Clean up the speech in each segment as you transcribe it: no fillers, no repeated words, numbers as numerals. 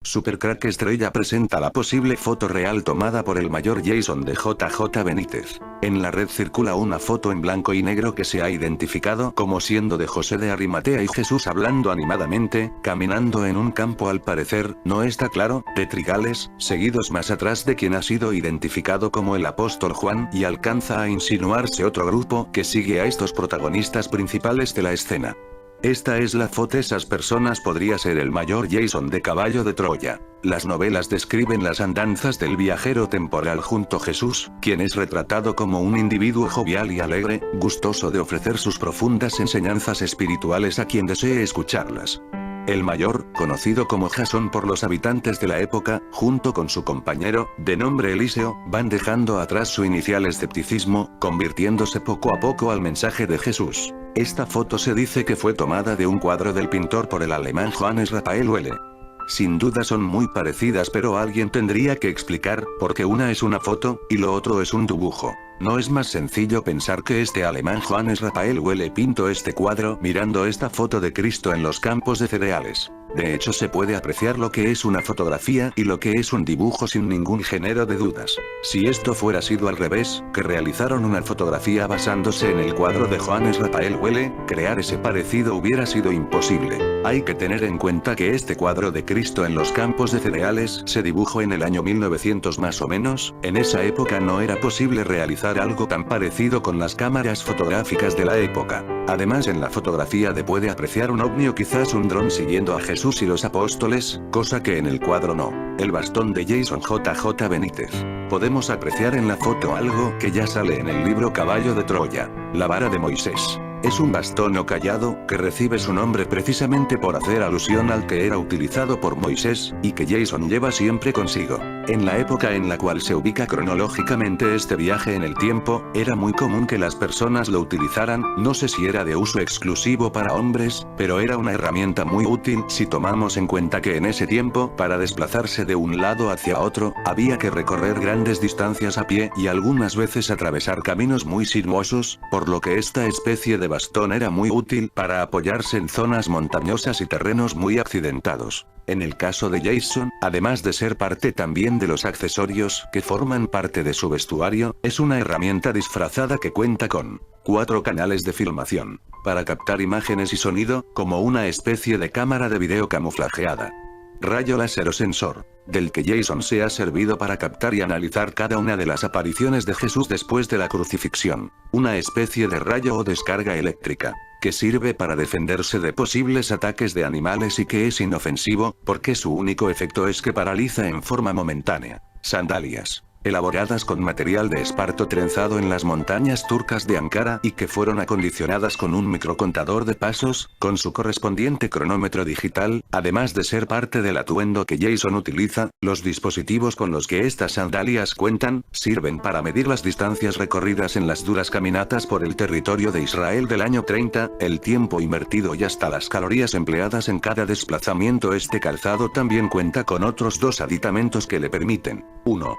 Supercrack Estrella presenta la posible foto real tomada por el mayor Jason de JJ Benítez. En la red circula una foto en blanco y negro que se ha identificado como siendo de José de Arimatea y Jesús hablando animadamente, caminando en un campo al parecer, no está claro, de trigales, seguidos más atrás de quien ha sido identificado como el apóstol Juan y alcanza a insinuarse otro grupo que sigue a estos protagonistas principales de la escena. Esta es la foto. Esas personas podría ser el mayor Jason de Caballo de Troya. Las novelas describen las andanzas del viajero temporal junto a Jesús, quien es retratado como un individuo jovial y alegre, gustoso de ofrecer sus profundas enseñanzas espirituales a quien desee escucharlas. El mayor, conocido como Jasón por los habitantes de la época, junto con su compañero, de nombre Eliseo, van dejando atrás su inicial escepticismo, convirtiéndose poco a poco al mensaje de Jesús. Esta foto se dice que fue tomada de un cuadro del pintor por el alemán Johannes Raphael Welle. Sin duda son muy parecidas, pero alguien tendría que explicar por qué una es una foto, y lo otro es un dibujo. ¿No es más sencillo pensar que este alemán Johannes Raphael Welle pintó este cuadro mirando esta foto de Cristo en los campos de cereales? De hecho se puede apreciar lo que es una fotografía y lo que es un dibujo sin ningún género de dudas. Si esto fuera sido al revés, que realizaron una fotografía basándose en el cuadro de Johannes Raphael Welle, crear ese parecido hubiera sido imposible. Hay que tener en cuenta que este cuadro de Cristo en los campos de cereales se dibujó en el año 1900 más o menos. En esa época no era posible realizar algo tan parecido con las cámaras fotográficas de la época. Además en la fotografía puede apreciar un ovni o quizás un dron siguiendo a Jesús y los apóstoles, cosa que en el cuadro no. El bastón de Jason JJ Benítez. Podemos apreciar en la foto algo que ya sale en el libro Caballo de Troya, la vara de Moisés. Es un bastón o cayado, que recibe su nombre precisamente por hacer alusión al que era utilizado por Moisés, y que Jason lleva siempre consigo. En la época en la cual se ubica cronológicamente este viaje en el tiempo, era muy común que las personas lo utilizaran, no sé si era de uso exclusivo para hombres, pero era una herramienta muy útil si tomamos en cuenta que en ese tiempo, para desplazarse de un lado hacia otro, había que recorrer grandes distancias a pie y algunas veces atravesar caminos muy sinuosos, por lo que esta especie de bastón era muy útil para apoyarse en zonas montañosas y terrenos muy accidentados. En el caso de Jason, además de ser parte también de los accesorios que forman parte de su vestuario, es una herramienta disfrazada que cuenta con 4 canales de filmación, para captar imágenes y sonido, como una especie de cámara de video camuflajeada. Rayo láser o sensor, del que Jason se ha servido para captar y analizar cada una de las apariciones de Jesús después de la crucifixión. Una especie de rayo o descarga eléctrica, que sirve para defenderse de posibles ataques de animales y que es inofensivo, porque su único efecto es que paraliza en forma momentánea. Sandalias, elaboradas con material de esparto trenzado en las montañas turcas de Ankara y que fueron acondicionadas con un microcontador de pasos, con su correspondiente cronómetro digital, además de ser parte del atuendo que Jason utiliza. Los dispositivos con los que estas sandalias cuentan, sirven para medir las distancias recorridas en las duras caminatas por el territorio de Israel del año 30, el tiempo invertido y hasta las calorías empleadas en cada desplazamiento. Este calzado también cuenta con otros 2 aditamentos que le permiten: 1.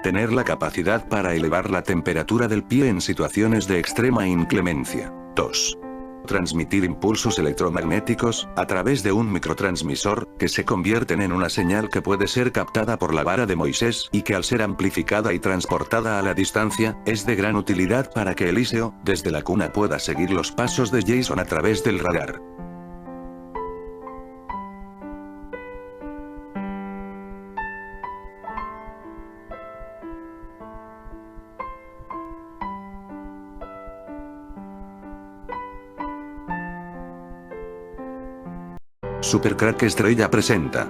Tener la capacidad para elevar la temperatura del pie en situaciones de extrema inclemencia. 2. Transmitir impulsos electromagnéticos, a través de un microtransmisor, que se convierten en una señal que puede ser captada por la vara de Moisés y que al ser amplificada y transportada a la distancia, es de gran utilidad para que Eliseo, desde la cuna, pueda seguir los pasos de Jason a través del radar. Supercrack Estrella presenta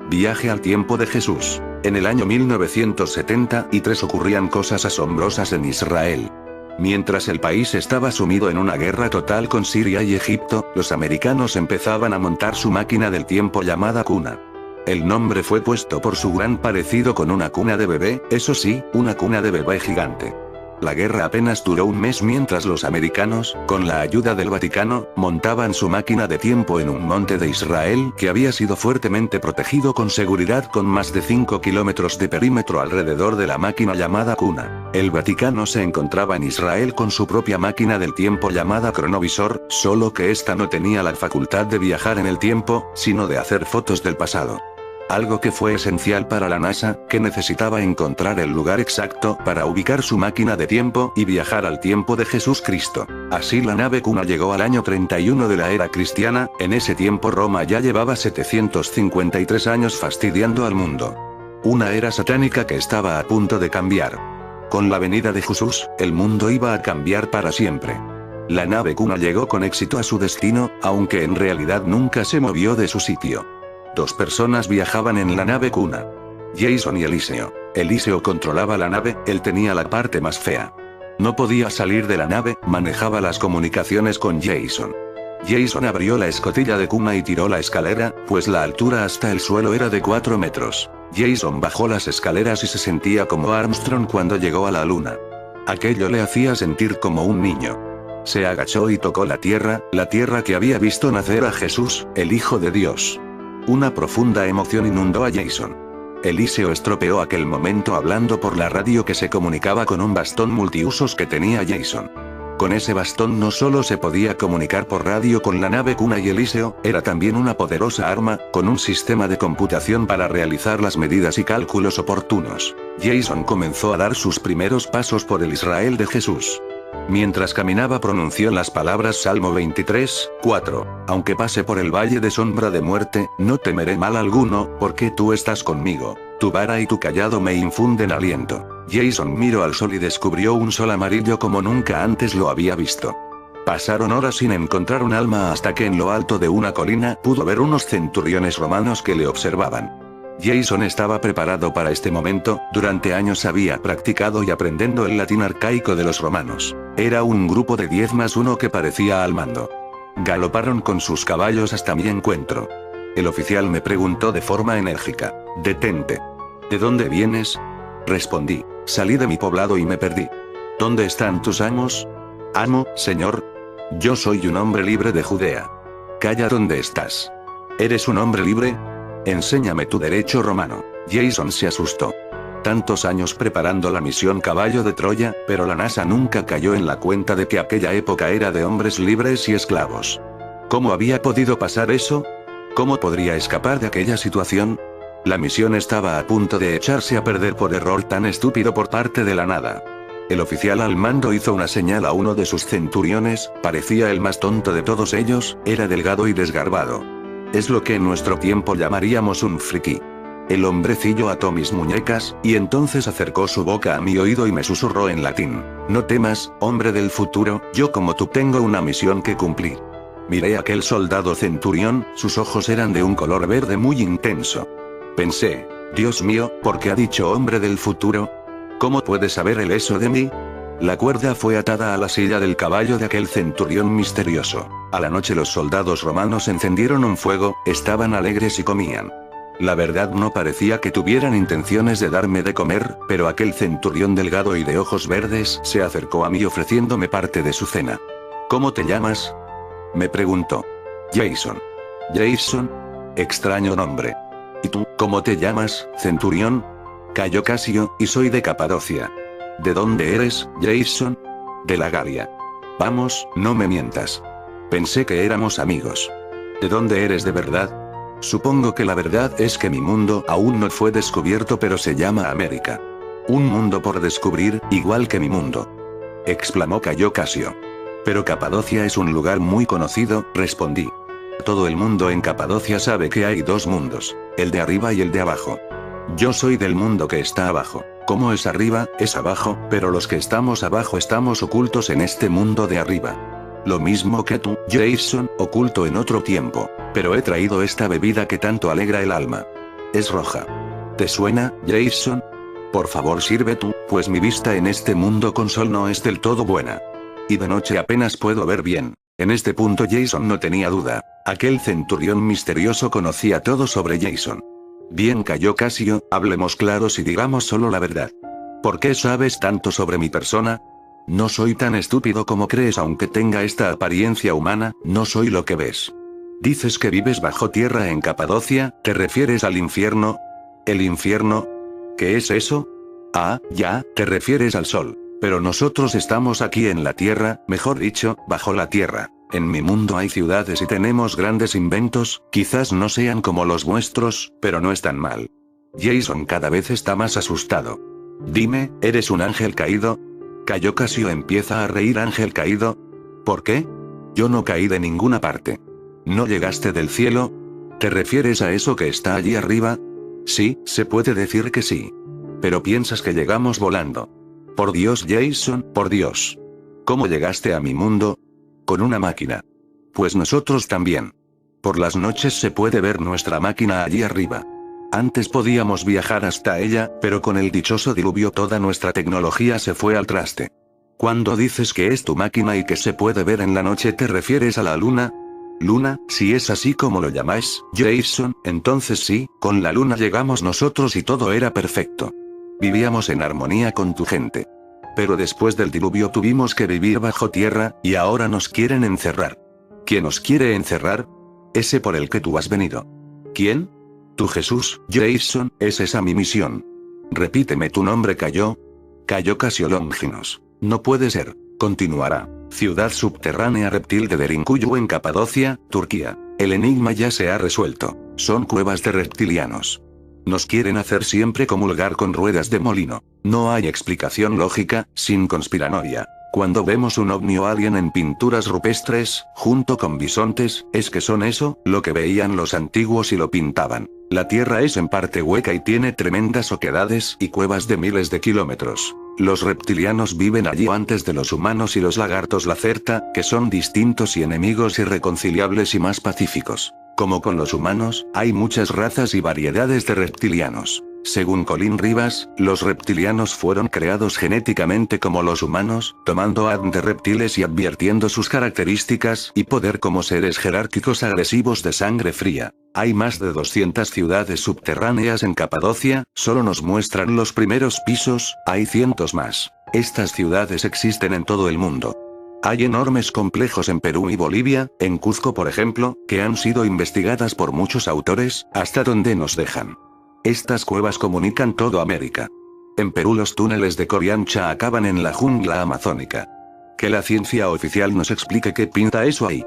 Viaje al tiempo de Jesús. En el año 1973 ocurrían cosas asombrosas en Israel. Mientras el país estaba sumido en una guerra total con Siria y Egipto, los americanos empezaban a montar su máquina del tiempo llamada cuna. El nombre fue puesto por su gran parecido con una cuna de bebé, eso sí, una cuna de bebé gigante. La guerra apenas duró un mes mientras los americanos, con la ayuda del Vaticano, montaban su máquina de tiempo en un monte de Israel que había sido fuertemente protegido con seguridad con más de 5 kilómetros de perímetro alrededor de la máquina llamada cuna. El Vaticano se encontraba en Israel con su propia máquina del tiempo llamada cronovisor, solo que esta no tenía la facultad de viajar en el tiempo, sino de hacer fotos del pasado. Algo que fue esencial para la NASA, que necesitaba encontrar el lugar exacto para ubicar su máquina de tiempo y viajar al tiempo de Jesús Cristo. Así la nave Cuna llegó al año 31 de la era cristiana. En ese tiempo Roma ya llevaba 753 años fastidiando al mundo. Una era satánica que estaba a punto de cambiar. Con la venida de Jesús, el mundo iba a cambiar para siempre. La nave Cuna llegó con éxito a su destino, aunque en realidad nunca se movió de su sitio. Dos personas viajaban en la nave Cuna. Jason y Eliseo. Eliseo controlaba la nave, él tenía la parte más fea. No podía salir de la nave, manejaba las comunicaciones con Jason. Jason abrió la escotilla de Cuna y tiró la escalera, pues la altura hasta el suelo era de 4 metros. Jason bajó las escaleras y se sentía como Armstrong cuando llegó a la luna. Aquello le hacía sentir como un niño. Se agachó y tocó la tierra que había visto nacer a Jesús, el Hijo de Dios. Una profunda emoción inundó a Jason. Eliseo estropeó aquel momento hablando por la radio que se comunicaba con un bastón multiusos que tenía Jason. Con ese bastón no solo se podía comunicar por radio con la nave Cuna y Eliseo, era también una poderosa arma, con un sistema de computación para realizar las medidas y cálculos oportunos. Jason comenzó a dar sus primeros pasos por el Israel de Jesús. Mientras caminaba pronunció las palabras Salmo 23, 4. Aunque pase por el valle de sombra de muerte, no temeré mal alguno, porque tú estás conmigo. Tu vara y tu cayado me infunden aliento. Jason miró al sol y descubrió un sol amarillo como nunca antes lo había visto. Pasaron horas sin encontrar un alma hasta que en lo alto de una colina pudo ver unos centuriones romanos que le observaban. Jason estaba preparado para este momento, durante años había practicado y aprendiendo el latín arcaico de los romanos. Era un grupo de 10 más 1 que parecía al mando. Galoparon con sus caballos hasta mi encuentro. El oficial me preguntó de forma enérgica: «Detente. ¿De dónde vienes?». Respondí: «Salí de mi poblado y me perdí». «¿Dónde están tus amos?». «Amo, señor. Yo soy un hombre libre de Judea». «Calla donde estás». «¿Eres un hombre libre? Enséñame tu derecho romano». Jason se asustó. Tantos años preparando la misión Caballo de Troya, pero la NASA nunca cayó en la cuenta de que aquella época era de hombres libres y esclavos. ¿Cómo había podido pasar eso? ¿Cómo podría escapar de aquella situación? La misión estaba a punto de echarse a perder por error tan estúpido por parte de la nada. El oficial al mando hizo una señal a uno de sus centuriones, parecía el más tonto de todos ellos, era delgado y desgarbado. Es lo que en nuestro tiempo llamaríamos un friki. El hombrecillo ató mis muñecas, y entonces acercó su boca a mi oído y me susurró en latín: «No temas, hombre del futuro, yo como tú tengo una misión que cumplir». Miré a aquel soldado centurión, sus ojos eran de un color verde muy intenso. Pensé: «Dios mío, ¿por qué ha dicho hombre del futuro? ¿Cómo puede saber él eso de mí?». La cuerda fue atada a la silla del caballo de aquel centurión misterioso. A la noche los soldados romanos encendieron un fuego, estaban alegres y comían. La verdad no parecía que tuvieran intenciones de darme de comer, pero aquel centurión delgado y de ojos verdes se acercó a mí ofreciéndome parte de su cena. «¿Cómo te llamas?», me preguntó. «Jason». «Jason. Extraño nombre. ¿Y tú, cómo te llamas, centurión?». «Cayo Casio, y soy de Capadocia». «¿De dónde eres, Jason?». «De la Galia». «Vamos, no me mientas». Pensé que éramos amigos. «¿De dónde eres de verdad?». «Supongo que la verdad es que mi mundo aún no fue descubierto, pero se llama América». «Un mundo por descubrir, igual que mi mundo», exclamó Cayo Casio. «Pero Capadocia es un lugar muy conocido», respondí. «Todo el mundo en Capadocia sabe que hay dos mundos, el de arriba y el de abajo. Yo soy del mundo que está abajo. Como es arriba, es abajo, pero los que estamos abajo estamos ocultos en este mundo de arriba. Lo mismo que tú, Jason, oculto en otro tiempo. Pero he traído esta bebida que tanto alegra el alma. Es roja. ¿Te suena, Jason? Por favor sirve tú, pues mi vista en este mundo con sol no es del todo buena. Y de noche apenas puedo ver bien». En este punto Jason no tenía duda. Aquel centurión misterioso conocía todo sobre Jason. «Bien, Cayo Casio, hablemos claros y digamos solo la verdad. ¿Por qué sabes tanto sobre mi persona? No soy tan estúpido como crees, aunque tenga esta apariencia humana, no soy lo que ves. Dices que vives bajo tierra en Capadocia, ¿te refieres al infierno? ¿El infierno? ¿Qué es eso? Ah, ya, te refieres al sol. Pero nosotros estamos aquí en la tierra, mejor dicho, bajo la tierra. En mi mundo hay ciudades y tenemos grandes inventos, quizás no sean como los vuestros, pero no están mal. Jason cada vez está más asustado. Dime, ¿eres un ángel caído? Cayo Casio empieza a reír. ¿Ángel caído? ¿Por qué? Yo no caí de ninguna parte. ¿No llegaste del cielo? ¿Te refieres a eso que está allí arriba? Sí, se puede decir que sí. Pero piensas que llegamos volando. Por Dios, Jason, por Dios. ¿Cómo llegaste a mi mundo? Con una máquina. Pues nosotros también. Por las noches se puede ver nuestra máquina allí arriba. Antes podíamos viajar hasta ella, pero con el dichoso diluvio toda nuestra tecnología se fue al traste. Cuando dices que es tu máquina y que se puede ver en la noche, ¿te refieres a la luna? ¿Luna? Si es así como lo llamáis, Jason, entonces sí, con la luna llegamos nosotros y todo era perfecto. Vivíamos en armonía con tu gente. Pero después del diluvio tuvimos que vivir bajo tierra, y ahora nos quieren encerrar. ¿Quién nos quiere encerrar? Ese por el que tú has venido. ¿Quién? Tu Jesús, Jason, es esa mi misión. Repíteme tu nombre. Cayo Casio Longinos. No puede ser. Continuará. Ciudad subterránea reptil de Derinkuyu en Capadocia, Turquía. El enigma ya se ha resuelto. Son cuevas de reptilianos. Nos quieren hacer siempre comulgar con ruedas de molino. No hay explicación lógica, sin conspiranoia. Cuando vemos un ovni o alien en pinturas rupestres, junto con bisontes, es que son eso, lo que veían los antiguos y lo pintaban. La Tierra es en parte hueca y tiene tremendas oquedades y cuevas de miles de kilómetros. Los reptilianos viven allí antes de los humanos y los lagartos lacerta, que son distintos y enemigos irreconciliables y más pacíficos. Como con los humanos, hay muchas razas y variedades de reptilianos. Según Colin Rivas, los reptilianos fueron creados genéticamente como los humanos, tomando ADN de reptiles y advirtiendo sus características y poder como seres jerárquicos agresivos de sangre fría. Hay más de 200 ciudades subterráneas en Capadocia, solo nos muestran los primeros pisos, hay cientos más. Estas ciudades existen en todo el mundo. Hay enormes complejos en Perú y Bolivia, en Cuzco por ejemplo, que han sido investigadas por muchos autores, hasta donde nos dejan. Estas cuevas comunican toda América. En Perú los túneles de Coriancha acaban en la jungla amazónica. Que la ciencia oficial nos explique qué pinta eso ahí.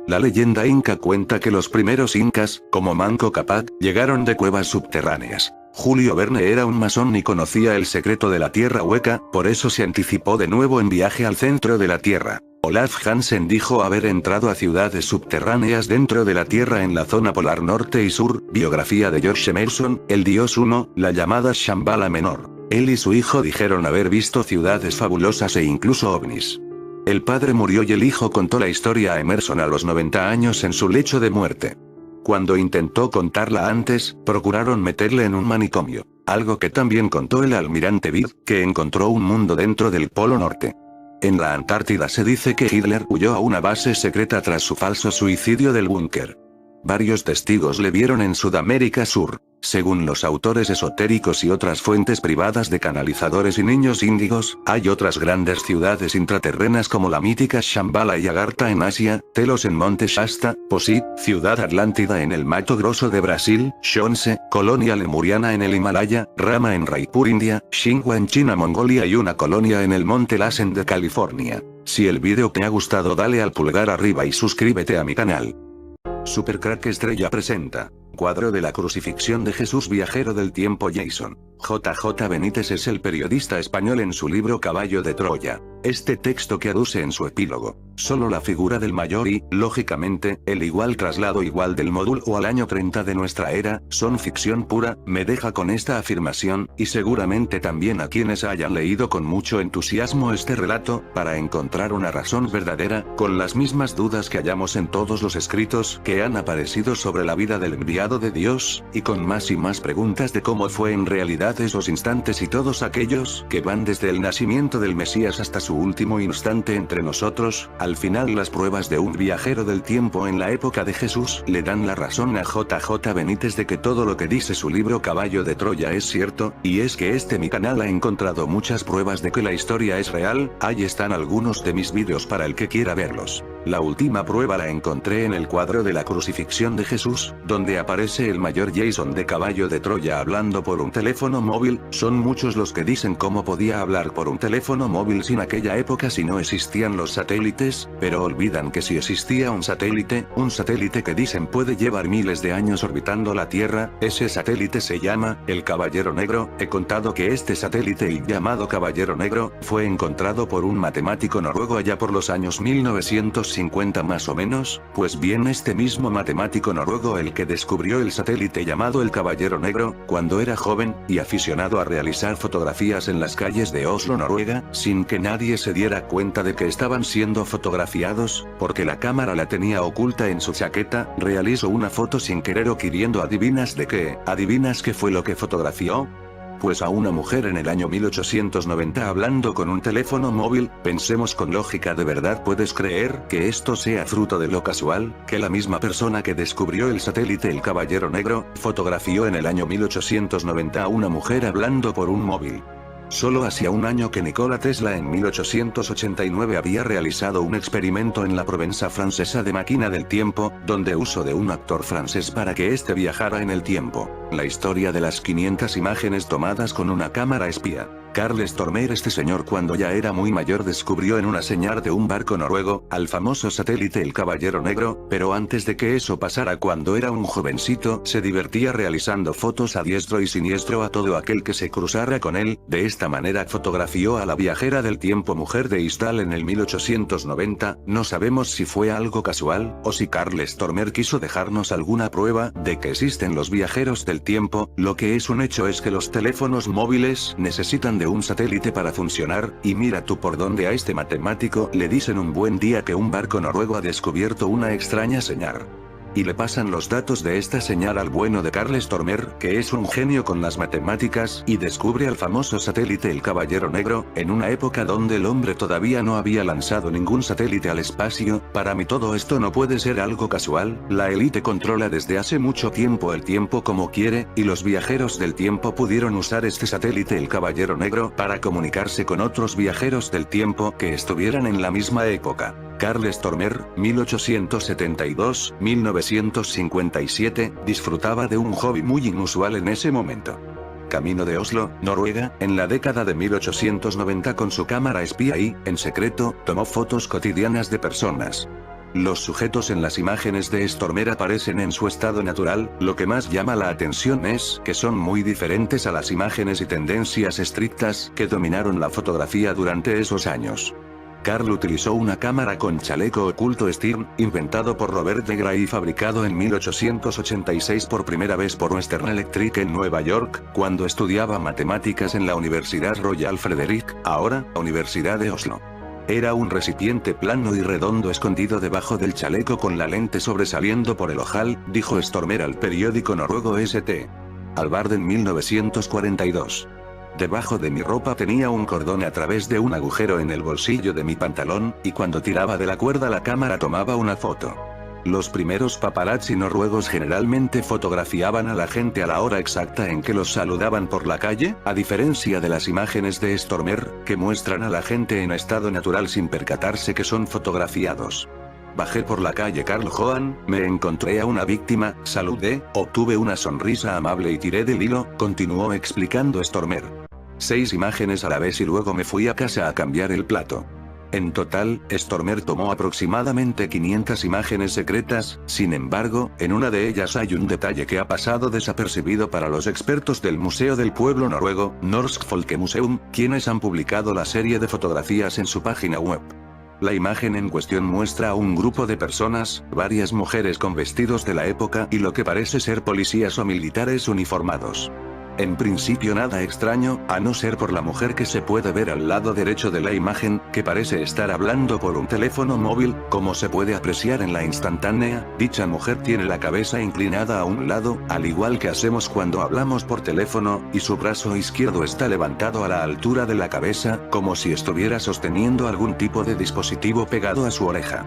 La leyenda inca cuenta que los primeros incas, como Manco Cápac, llegaron de cuevas subterráneas. Julio Verne era un masón y conocía el secreto de la tierra hueca, por eso se anticipó de nuevo en Viaje al centro de la Tierra. Olaf Hansen dijo haber entrado a ciudades subterráneas dentro de la Tierra en la zona polar norte y sur. Biografía de George Emerson, El Dios 1, la llamada Shambhala Menor. Él y su hijo dijeron haber visto ciudades fabulosas e incluso ovnis. El padre murió y el hijo contó la historia a Emerson a los 90 años en su lecho de muerte. Cuando intentó contarla antes, procuraron meterle en un manicomio. Algo que también contó el almirante Bid, que encontró un mundo dentro del Polo Norte. En la Antártida se dice que Hitler huyó a una base secreta tras su falso suicidio del búnker. Varios testigos le vieron en Sudamérica Sur. Según los autores esotéricos y otras fuentes privadas de canalizadores y niños índigos, hay otras grandes ciudades intraterrenas como la mítica Shambhala y Agartha en Asia, Telos en Monte Shasta, Posit, Ciudad Atlántida en el Mato Grosso de Brasil, Shonse, colonia lemuriana en el Himalaya, Rama en Raipur, India, Xinhua en China, Mongolia y una colonia en el Monte Lassen de California. Si el vídeo te ha gustado, dale al pulgar arriba y suscríbete a mi canal. Supercrack Estrella presenta cuadro de la crucifixión de Jesús, viajero del tiempo. Jason J.J. Benítez es el periodista español en su libro Caballo de Troya. Este texto que aduce en su epílogo, solo la figura del mayor y, lógicamente, el igual traslado igual del módulo al año 30 de nuestra era, son ficción pura, me deja con esta afirmación, y seguramente también a quienes hayan leído con mucho entusiasmo este relato, para encontrar una razón verdadera, con las mismas dudas que hallamos en todos los escritos que han aparecido sobre la vida del enviado de Dios, y con más y más preguntas de cómo fue en realidad esos instantes y todos aquellos que van desde el nacimiento del Mesías hasta su último instante entre nosotros. Al final, las pruebas de un viajero del tiempo en la época de Jesús le dan la razón a J.J. Benítez de que todo lo que dice su libro Caballo de Troya es cierto, y es que mi canal ha encontrado muchas pruebas de que la historia es real. Ahí están algunos de mis vídeos para el que quiera verlos. La última prueba la encontré en el cuadro de la crucifixión de Jesús, donde aparece el mayor Jason de Caballo de Troya hablando por un teléfono móvil. Son muchos los que dicen cómo podía hablar por un teléfono móvil sin aquella época si no existían los satélites, pero olvidan que si existía un satélite que dicen puede llevar miles de años orbitando la Tierra, ese satélite se llama el Caballero Negro. He contado que este satélite, el llamado Caballero Negro, fue encontrado por un matemático noruego allá por los años 1950 más o menos. Pues bien, este mismo matemático noruego el que descubrió el satélite llamado el Caballero Negro, cuando era joven, y aficionado a realizar fotografías en las calles de Oslo, Noruega, sin que nadie se diera cuenta de que estaban siendo fotografiados, porque la cámara la tenía oculta en su chaqueta, realizó una foto sin querer o queriendo. ¿Adivinas de qué? ¿Adivinas qué fue lo que fotografió? Pues a una mujer en el año 1890 hablando con un teléfono móvil. Pensemos con lógica, ¿de verdad puedes creer que esto sea fruto de lo casual? Que la misma persona que descubrió el satélite el Caballero Negro, fotografió en el año 1890 a una mujer hablando por un móvil. Solo hacía un año que Nikola Tesla en 1889 había realizado un experimento en la Provenza francesa de máquina del tiempo, donde usó de un actor francés para que éste viajara en el tiempo. La historia de las 500 imágenes tomadas con una cámara espía. Carl Stormer, este señor cuando ya era muy mayor descubrió en una señal de un barco noruego, al famoso satélite el Caballero Negro, pero antes de que eso pasara cuando era un jovencito se divertía realizando fotos a diestro y siniestro a todo aquel que se cruzara con él. De esta manera fotografió a la viajera del tiempo mujer de Isdal en el 1890, no sabemos si fue algo casual, o si Carl Stormer quiso dejarnos alguna prueba de que existen los viajeros del tiempo. Lo que es un hecho es que los teléfonos móviles necesitan de un satélite para funcionar, y mira tú por dónde a este matemático le dicen un buen día que un barco noruego ha descubierto una extraña señal. Y le pasan los datos de esta señal al bueno de Carl Stormer, que es un genio con las matemáticas, y descubre al famoso satélite el Caballero Negro, en una época donde el hombre todavía no había lanzado ningún satélite al espacio. Para mí todo esto no puede ser algo casual. La élite controla desde hace mucho tiempo el tiempo como quiere, y los viajeros del tiempo pudieron usar este satélite el Caballero Negro para comunicarse con otros viajeros del tiempo que estuvieran en la misma época. Carl Stormer, 1872-1957, disfrutaba de un hobby muy inusual en ese momento. Camino de Oslo, Noruega, en la década de 1890 con su cámara espía y, en secreto, tomó fotos cotidianas de personas. Los sujetos en las imágenes de Stormer aparecen en su estado natural. Lo que más llama la atención es que son muy diferentes a las imágenes y tendencias estrictas que dominaron la fotografía durante esos años. Carl utilizó una cámara con chaleco oculto Stern, inventado por Robert de Grey y fabricado en 1886 por primera vez por Western Electric en Nueva York, cuando estudiaba matemáticas en la Universidad Royal Frederick, ahora, Universidad de Oslo. Era un recipiente plano y redondo escondido debajo del chaleco con la lente sobresaliendo por el ojal, dijo Stormer al periódico noruego St. Albard en 1942. Debajo de mi ropa tenía un cordón a través de un agujero en el bolsillo de mi pantalón, y cuando tiraba de la cuerda la cámara tomaba una foto. Los primeros paparazzi noruegos generalmente fotografiaban a la gente a la hora exacta en que los saludaban por la calle, a diferencia de las imágenes de Stormer, que muestran a la gente en estado natural sin percatarse que son fotografiados. Bajé por la calle Karl Johan, me encontré a una víctima, saludé, obtuve una sonrisa amable y tiré del hilo, continuó explicando Stormer. 6 imágenes a la vez y luego me fui a casa a cambiar el plato. En total, Stormer tomó aproximadamente 500 imágenes secretas. Sin embargo, en una de ellas hay un detalle que ha pasado desapercibido para los expertos del Museo del Pueblo Noruego, Norsk Folkemuseum, quienes han publicado la serie de fotografías en su página web. La imagen en cuestión muestra a un grupo de personas, varias mujeres con vestidos de la época y lo que parece ser policías o militares uniformados. En principio nada extraño, a no ser por la mujer que se puede ver al lado derecho de la imagen, que parece estar hablando por un teléfono móvil. Como se puede apreciar en la instantánea, dicha mujer tiene la cabeza inclinada a un lado, al igual que hacemos cuando hablamos por teléfono, y su brazo izquierdo está levantado a la altura de la cabeza, como si estuviera sosteniendo algún tipo de dispositivo pegado a su oreja.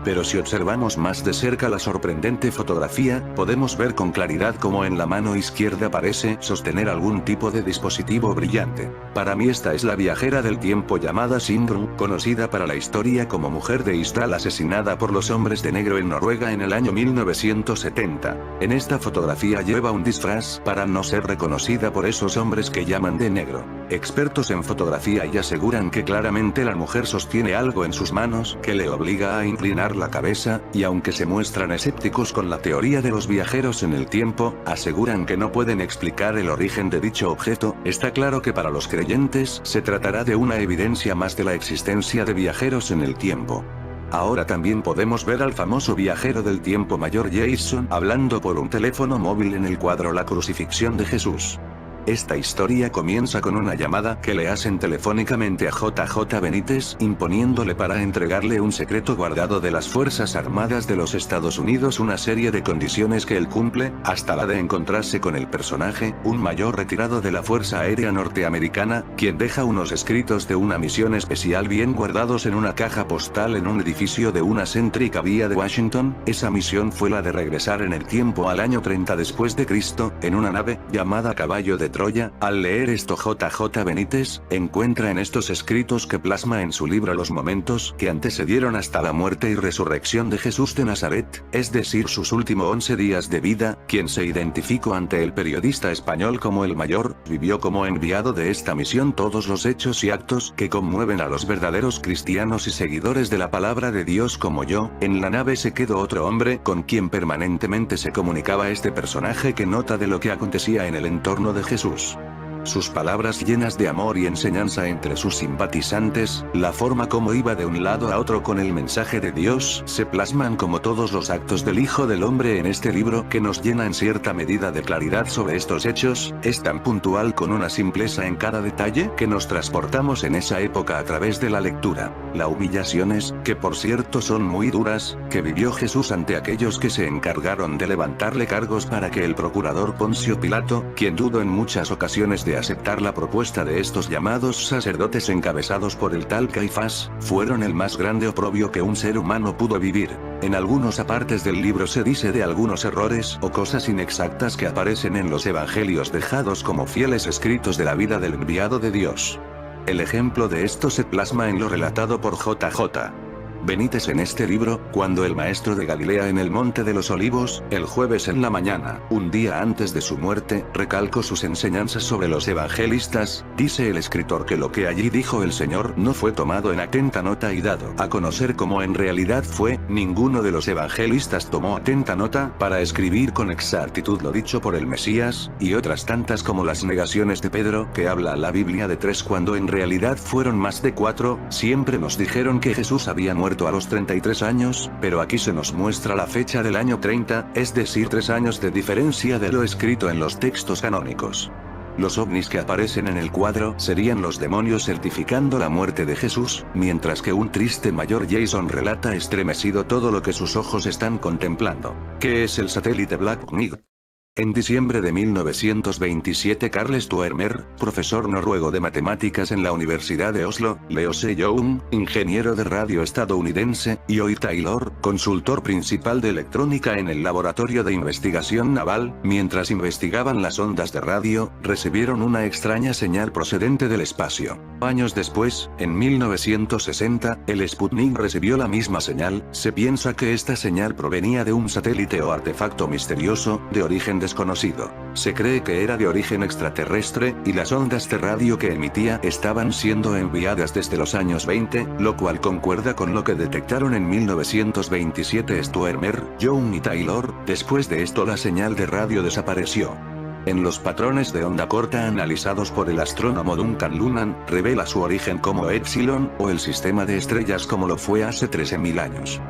Pero si observamos más de cerca la sorprendente fotografía, podemos ver con claridad cómo en la mano izquierda parece sostener algún tipo de dispositivo brillante. Para mí esta es la viajera del tiempo llamada Sindrun, conocida para la historia como mujer de Istral asesinada por los hombres de negro en Noruega en el año 1970. En esta fotografía lleva un disfraz para no ser reconocida por esos hombres que llaman de negro. Expertos en fotografía y aseguran que claramente la mujer sostiene algo en sus manos que le obliga a inclinar la cabeza, y aunque se muestran escépticos con la teoría de los viajeros en el tiempo, aseguran que no pueden explicar el origen de dicho objeto. Está claro que para los creyentes se tratará de una evidencia más de la existencia de viajeros en el tiempo. Ahora también podemos ver al famoso viajero del tiempo mayor Jason hablando por un teléfono móvil en el cuadro La crucifixión de Jesús. Esta historia comienza con una llamada que le hacen telefónicamente a JJ Benítez imponiéndole para entregarle un secreto guardado de las Fuerzas Armadas de los Estados Unidos, una serie de condiciones que él cumple, hasta la de encontrarse con el personaje, un mayor retirado de la Fuerza Aérea Norteamericana, quien deja unos escritos de una misión especial bien guardados en una caja postal en un edificio de una céntrica vía de Washington. Esa misión fue la de regresar en el tiempo al año 30 después de Cristo, en una nave llamada Caballo de Troya. Al leer esto, JJ Benítez encuentra en estos escritos que plasma en su libro los momentos que antecedieron hasta la muerte y resurrección de Jesús de Nazaret, es decir, sus últimos 11 días de vida. Quien se identificó ante el periodista español como el Mayor, vivió como enviado de esta misión todos los hechos y actos que conmueven a los verdaderos cristianos y seguidores de la palabra de Dios como yo. En la nave se quedó otro hombre con quien permanentemente se comunicaba este personaje, que nota de lo que acontecía en el entorno de Jesús. Sus palabras llenas de amor y enseñanza entre sus simpatizantes, la forma como iba de un lado a otro con el mensaje de Dios, se plasman como todos los actos del Hijo del Hombre en este libro, que nos llena en cierta medida de claridad sobre estos hechos. Es tan puntual, con una simpleza en cada detalle, que nos transportamos en esa época a través de la lectura. Las humillaciones, que por cierto son muy duras, que vivió Jesús ante aquellos que se encargaron de levantarle cargos para que el procurador Poncio Pilato, quien dudó en muchas ocasiones de aceptar la propuesta de estos llamados sacerdotes encabezados por el tal Caifás, fueron el más grande oprobio que un ser humano pudo vivir. En algunos apartes del libro se dice de algunos errores o cosas inexactas que aparecen en los evangelios dejados como fieles escritos de la vida del enviado de Dios. El ejemplo de esto se plasma en lo relatado por JJ Benítez en este libro, cuando el maestro de Galilea en el Monte de los Olivos, el jueves en la mañana, un día antes de su muerte, recalcó sus enseñanzas sobre los evangelistas. Dice el escritor que lo que allí dijo el Señor no fue tomado en atenta nota y dado a conocer como en realidad fue. Ninguno de los evangelistas tomó atenta nota para escribir con exactitud lo dicho por el Mesías, y otras tantas como las negaciones de Pedro, que habla la Biblia de 3 cuando en realidad fueron más de 4. Siempre nos dijeron que Jesús había muerto a los 33 años, pero aquí se nos muestra la fecha del año 30, es decir 3 años de diferencia de lo escrito en los textos canónicos. Los ovnis que aparecen en el cuadro serían los demonios certificando la muerte de Jesús, mientras que un triste Mayor Jason relata estremecido todo lo que sus ojos están contemplando. ¿Qué es el satélite Black Knight? En diciembre de 1927 Carles Tuermer, profesor noruego de matemáticas en la Universidad de Oslo, Leo Sejong, ingeniero de radio estadounidense, y Oy Taylor, consultor principal de electrónica en el Laboratorio de Investigación Naval, mientras investigaban las ondas de radio, recibieron una extraña señal procedente del espacio. Años después, en 1960, el Sputnik recibió la misma señal. Se piensa que esta señal provenía de un satélite o artefacto misterioso, de origen desconocido. Se cree que era de origen extraterrestre, y las ondas de radio que emitía estaban siendo enviadas desde los años 20, lo cual concuerda con lo que detectaron en 1927 Stuermer, Young y Taylor. Después de esto la señal de radio desapareció. En los patrones de onda corta analizados por el astrónomo Duncan Lunan, revela su origen como Epsilon, o el sistema de estrellas como lo fue hace 13.000 años.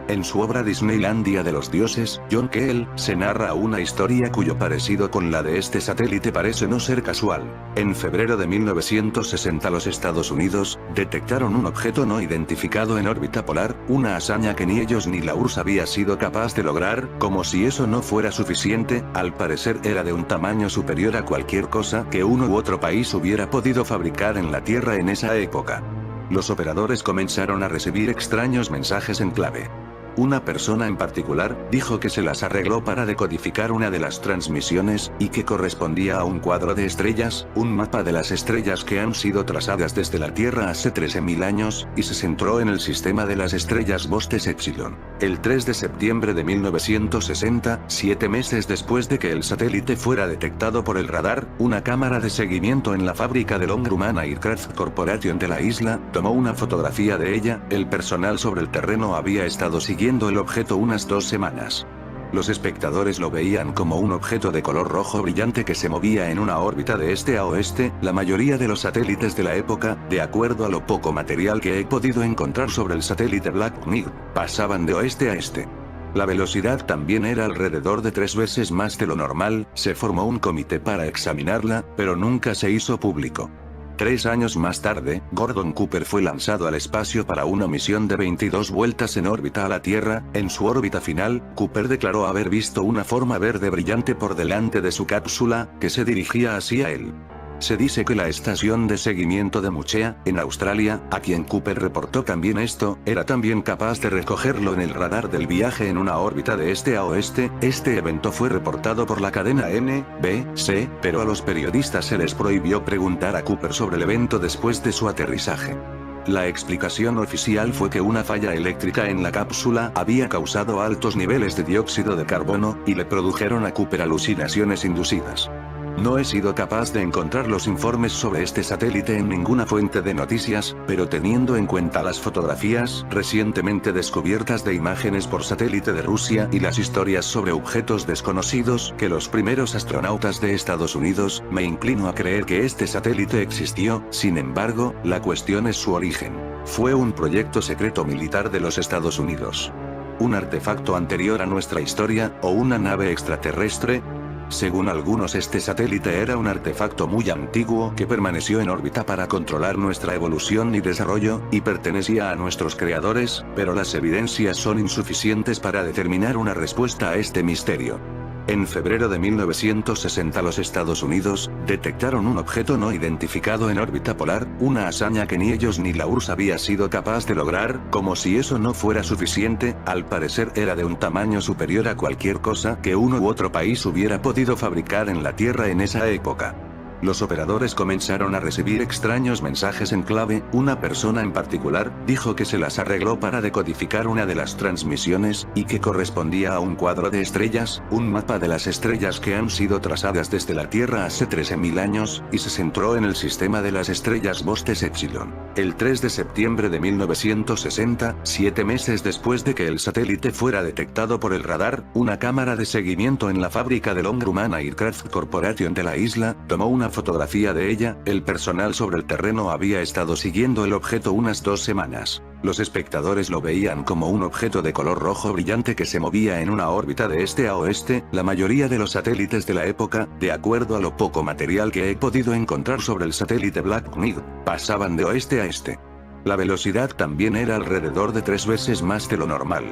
En su obra Disneylandia de los dioses, John Keel, se narra una historia cuyo parecido con la de este satélite parece no ser casual. En febrero de 1960 los Estados Unidos detectaron un objeto no identificado en órbita polar, una hazaña que ni ellos ni la URSS había sido capaz de lograr. Como si eso no fuera suficiente, al parecer era de un tamaño superior a cualquier cosa que uno u otro país hubiera podido fabricar en la Tierra en esa época. Los operadores comenzaron a recibir extraños mensajes en clave. Una persona en particular, dijo que se las arregló para decodificar una de las transmisiones, y que correspondía a un cuadro de estrellas, un mapa de las estrellas que han sido trazadas desde la Tierra hace 13.000 años, y se centró en el sistema de las estrellas Bostes Epsilon. El 3 de septiembre de 1960, 7 meses después de que el satélite fuera detectado por el radar, una cámara de seguimiento en la fábrica del Grumman Aircraft Corporation de la isla, tomó una fotografía de ella. El personal sobre el terreno había estado siguiendo el objeto unas 2 semanas. Los espectadores lo veían como un objeto de color rojo brillante que se movía en una órbita de este a oeste. La mayoría de los satélites de la época, de acuerdo a lo poco material que he podido encontrar sobre el satélite Black Knight, pasaban de oeste a este. La velocidad también era alrededor de 3 veces más de lo normal. Se formó un comité para examinarla, pero nunca se hizo público. 3 años más tarde, Gordon Cooper fue lanzado al espacio para una misión de 22 vueltas en órbita a la Tierra. En su órbita final, Cooper declaró haber visto una forma verde brillante por delante de su cápsula, que se dirigía hacia él. Se dice que la estación de seguimiento de Muchea, en Australia, a quien Cooper reportó también esto, era también capaz de recogerlo en el radar del viaje en una órbita de este a oeste. Este evento fue reportado por la cadena NBC, pero a los periodistas se les prohibió preguntar a Cooper sobre el evento después de su aterrizaje. La explicación oficial fue que una falla eléctrica en la cápsula había causado altos niveles de dióxido de carbono, y le produjeron a Cooper alucinaciones inducidas. No he sido capaz de encontrar los informes sobre este satélite en ninguna fuente de noticias, pero teniendo en cuenta las fotografías recientemente descubiertas de imágenes por satélite de Rusia y las historias sobre objetos desconocidos que los primeros astronautas de Estados Unidos, me inclino a creer que este satélite existió. Sin embargo, la cuestión es su origen. ¿Fue un proyecto secreto militar de los Estados Unidos? ¿Un artefacto anterior a nuestra historia, o una nave extraterrestre? Según algunos, este satélite era un artefacto muy antiguo que permaneció en órbita para controlar nuestra evolución y desarrollo, y pertenecía a nuestros creadores, pero las evidencias son insuficientes para determinar una respuesta a este misterio. En febrero de 1960 los Estados Unidos detectaron un objeto no identificado en órbita polar, una hazaña que ni ellos ni la URSS había sido capaz de lograr. Como si eso no fuera suficiente, al parecer era de un tamaño superior a cualquier cosa que uno u otro país hubiera podido fabricar en la Tierra en esa época. Los operadores comenzaron a recibir extraños mensajes en clave. Una persona en particular dijo que se las arregló para decodificar una de las transmisiones, y que correspondía a un cuadro de estrellas, un mapa de las estrellas que han sido trazadas desde la Tierra hace 13.000 años, y se centró en el sistema de las estrellas Bostes Epsilon. El 3 de septiembre de 1960, 7 meses después de que el satélite fuera detectado por el radar, una cámara de seguimiento en la fábrica del Grumman Aircraft Corporation de la isla, tomó una fotografía de ella. El personal sobre el terreno había estado siguiendo el objeto unas 2 semanas. Los espectadores lo veían como un objeto de color rojo brillante que se movía en una órbita de este a oeste. La mayoría de los satélites de la época, de acuerdo a lo poco material que he podido encontrar sobre el satélite Black Knight, pasaban de oeste a este. La velocidad también era alrededor de 3 veces más de lo normal.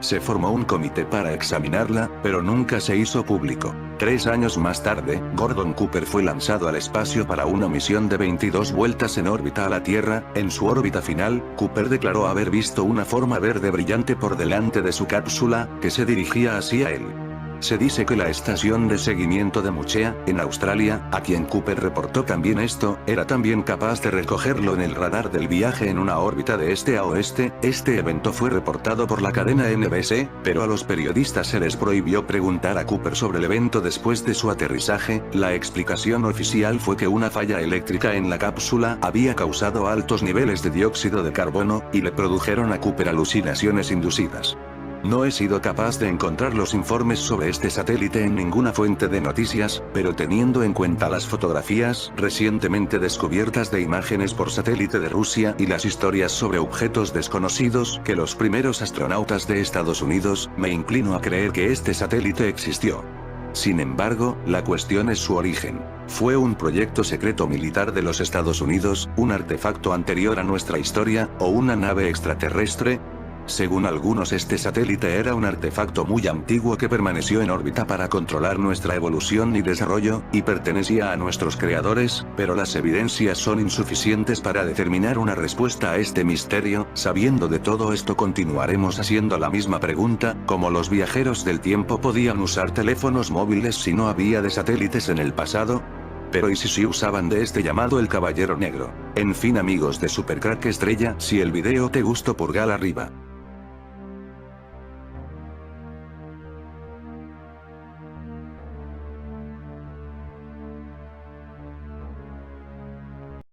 Se formó un comité para examinarla, pero nunca se hizo público. 3 años más tarde, Gordon Cooper fue lanzado al espacio para una misión de 22 vueltas en órbita a la Tierra. En su órbita final, Cooper declaró haber visto una forma verde brillante por delante de su cápsula, que se dirigía hacia él. Se dice que la estación de seguimiento de Muchea, en Australia, a quien Cooper reportó también esto, era también capaz de recogerlo en el radar del viaje en una órbita de este a oeste. Este evento fue reportado por la cadena NBC, pero a los periodistas se les prohibió preguntar a Cooper sobre el evento después de su aterrizaje. La explicación oficial fue que una falla eléctrica en la cápsula había causado altos niveles de dióxido de carbono, y le produjeron a Cooper alucinaciones inducidas. No he sido capaz de encontrar los informes sobre este satélite en ninguna fuente de noticias, pero teniendo en cuenta las fotografías recientemente descubiertas de imágenes por satélite de Rusia y las historias sobre objetos desconocidos que los primeros astronautas de Estados Unidos, me inclino a creer que este satélite existió. Sin embargo, la cuestión es su origen. ¿Fue un proyecto secreto militar de los Estados Unidos, un artefacto anterior a nuestra historia, o una nave extraterrestre? Según algunos, este satélite era un artefacto muy antiguo que permaneció en órbita para controlar nuestra evolución y desarrollo, y pertenecía a nuestros creadores, pero las evidencias son insuficientes para determinar una respuesta a este misterio. Sabiendo de todo esto, continuaremos haciendo la misma pregunta: ¿cómo los viajeros del tiempo podían usar teléfonos móviles si no había de satélites en el pasado? Pero ¿y si usaban de este llamado el Caballero Negro? En fin, amigos de Supercrack Estrella, si el video te gustó, pulgar arriba.